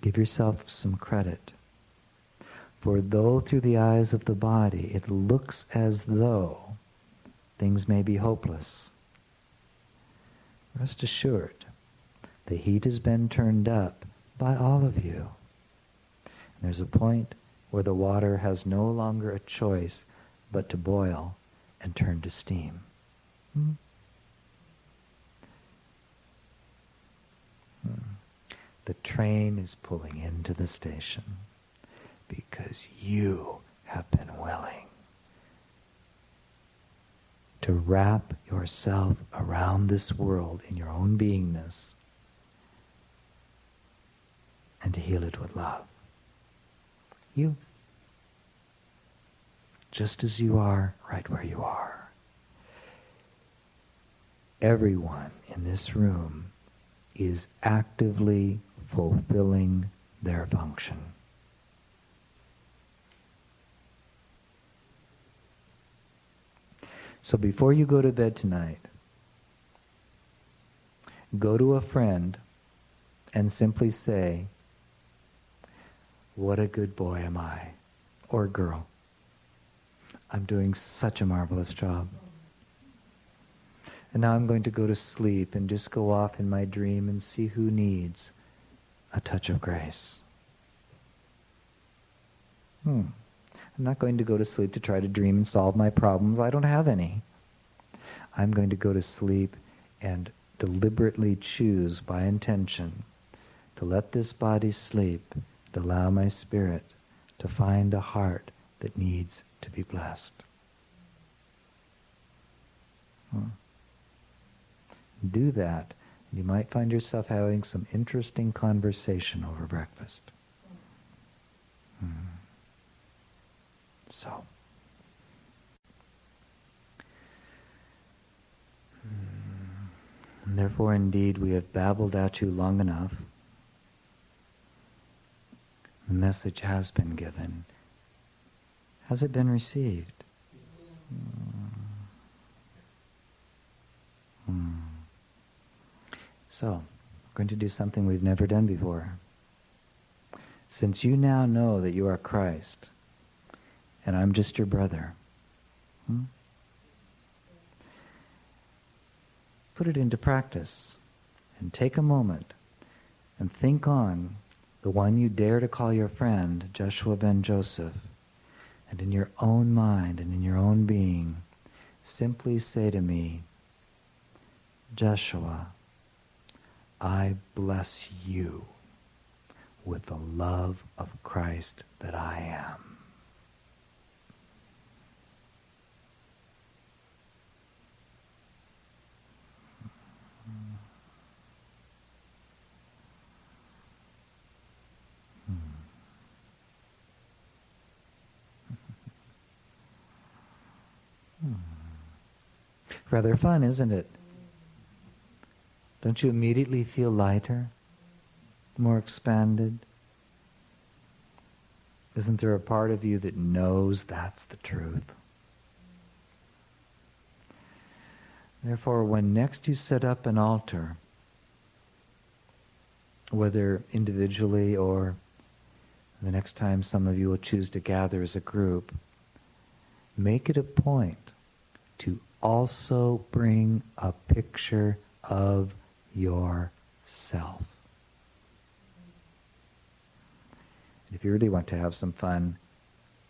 Give yourself some credit. For though through the eyes of the body it looks as though things may be hopeless, rest assured, the heat has been turned up by all of you. And there's a point where the water has no longer a choice but to boil and turn to steam. The train is pulling into the station because you have been willing to wrap yourself around this world in your own beingness and to heal it with love. You. Just as you are, right where you are. Everyone in this room is actively fulfilling their function. So before you go to bed tonight, go to a friend and simply say, what a good boy am I, or girl. I'm doing such a marvelous job. And now I'm going to go to sleep and just go off in my dream and see who needs a touch of grace. I'm not going to go to sleep to try to dream and solve my problems. I don't have any. I'm going to go to sleep and deliberately choose by intention to let this body sleep, to allow my spirit to find a heart that needs to be blessed. Do that, and you might find yourself having some interesting conversation over breakfast. So, and therefore indeed we have babbled at you long enough. The message has been given. Has it been received? So, we're going to do something we've never done before. Since you now know that you are Christ, and I'm just your brother, put it into practice, and take a moment, and think on the one you dare to call your friend, Joshua ben Joseph, and in your own mind and in your own being, simply say to me, Joshua, I bless you with the love of Christ that I am. Rather fun, isn't it? Don't you immediately feel lighter, more expanded? Isn't there a part of you that knows that's the truth? Therefore, when next you set up an altar, whether individually or the next time some of you will choose to gather as a group, make it a point to also bring a picture of yourself. And if you really want to have some fun,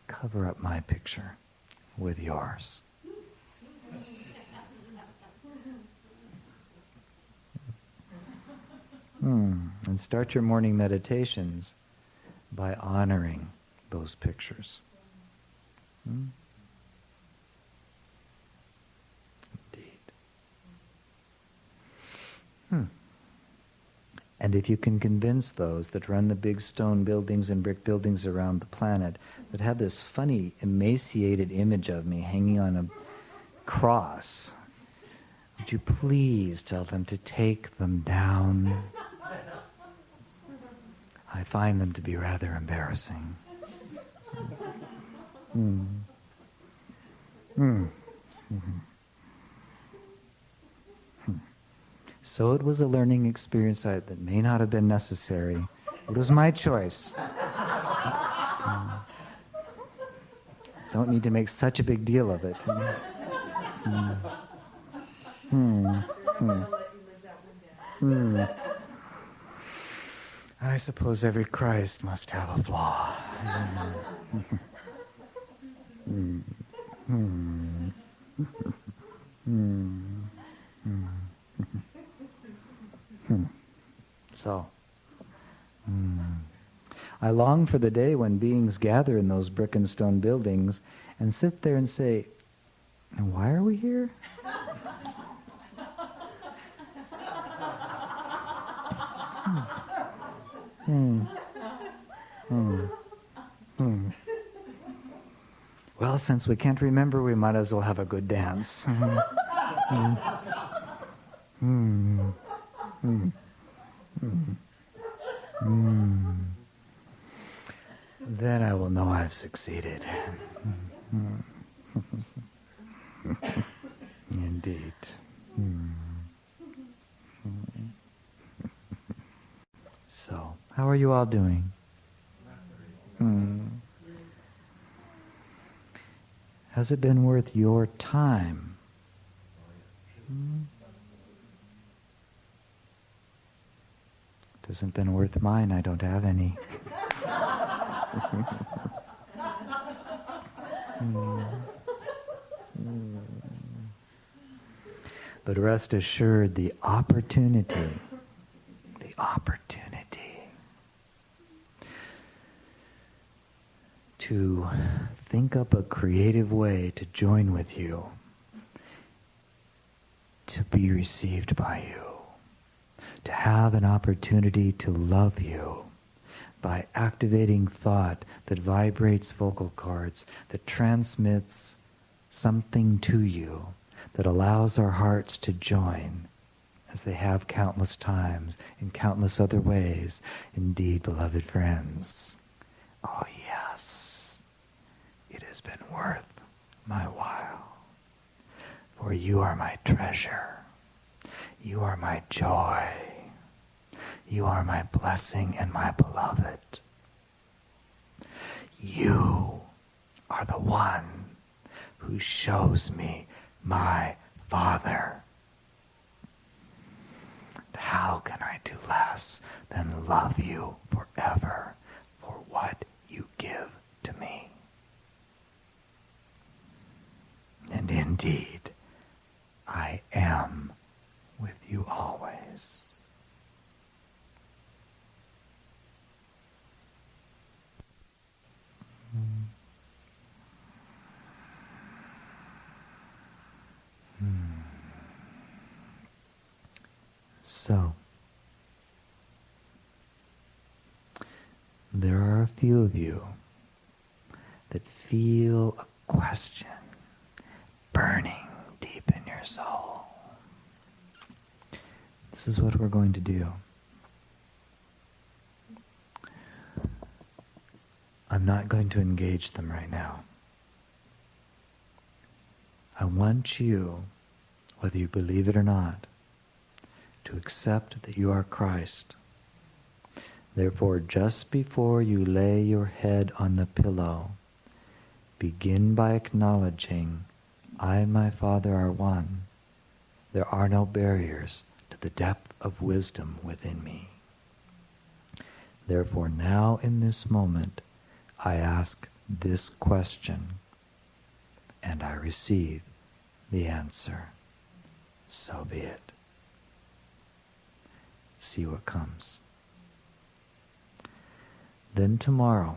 cover up my picture with yours. And start your morning meditations by honoring those pictures. And if you can convince those that run the big stone buildings and brick buildings around the planet that have this funny, emaciated image of me hanging on a cross, would you please tell them to take them down? I find them to be rather embarrassing. So it was a learning experience that may not have been necessary. It was my choice. Don't need to make such a big deal of it. I suppose every Christ must have a flaw. So, I long for the day when beings gather in those brick and stone buildings and sit there and say, and why are we here? Well, since we can't remember, we might as well have a good dance. Then I will know I've succeeded. Indeed. So, how are you all doing? Has it been worth your time? It hasn't been worth mine. I don't have any. But rest assured, the opportunity to think up a creative way to join with you, to be received by you, to have an opportunity to love you by activating thought that vibrates vocal cords, that transmits something to you, that allows our hearts to join, as they have countless times in countless other ways. Indeed, beloved friends, oh yes, it has been worth my while. For you are my treasure. You are my joy. You are my blessing and my beloved. You are the one who shows me my Father. How can I do less than love you forever for what you give to me? And indeed, I am with you always. So, there are a few of you that feel a question burning deep in your soul. This is what we're going to do. I'm not going to engage them right now. I want you, whether you believe it or not, to accept that you are Christ. Therefore, just before you lay your head on the pillow, begin by acknowledging, I and my Father are one. There are no barriers to the depth of wisdom within me. Therefore, now in this moment, I ask this question, and I receive the answer. So be it. See what comes. Then tomorrow,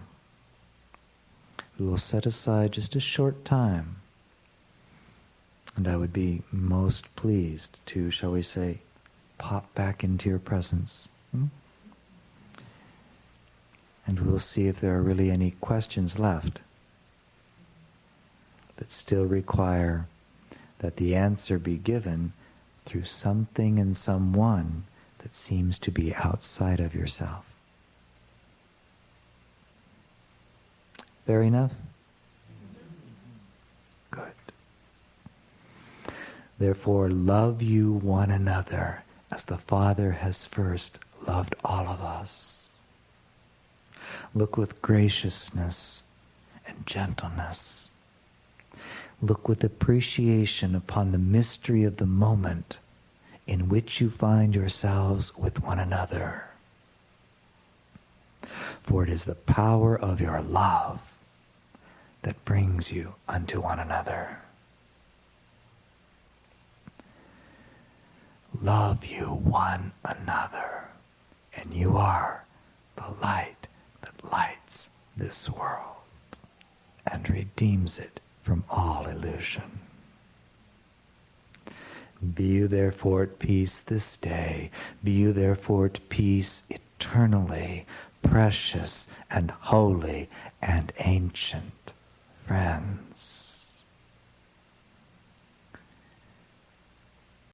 we will set aside just a short time, and I would be most pleased to, shall we say, pop back into your presence. And we'll see if there are really any questions left that still require that the answer be given through something and someone that seems to be outside of yourself. Fair enough? Good. Therefore, love you one another as the Father has first loved all of us. Look with graciousness and gentleness. Look with appreciation upon the mystery of the moment in which you find yourselves with one another. For it is the power of your love that brings you unto one another. Love you one another, and you are the light that lights this world and redeems it from all illusion. Be you therefore at peace this day. Be you therefore at peace eternally, precious and holy and ancient friends.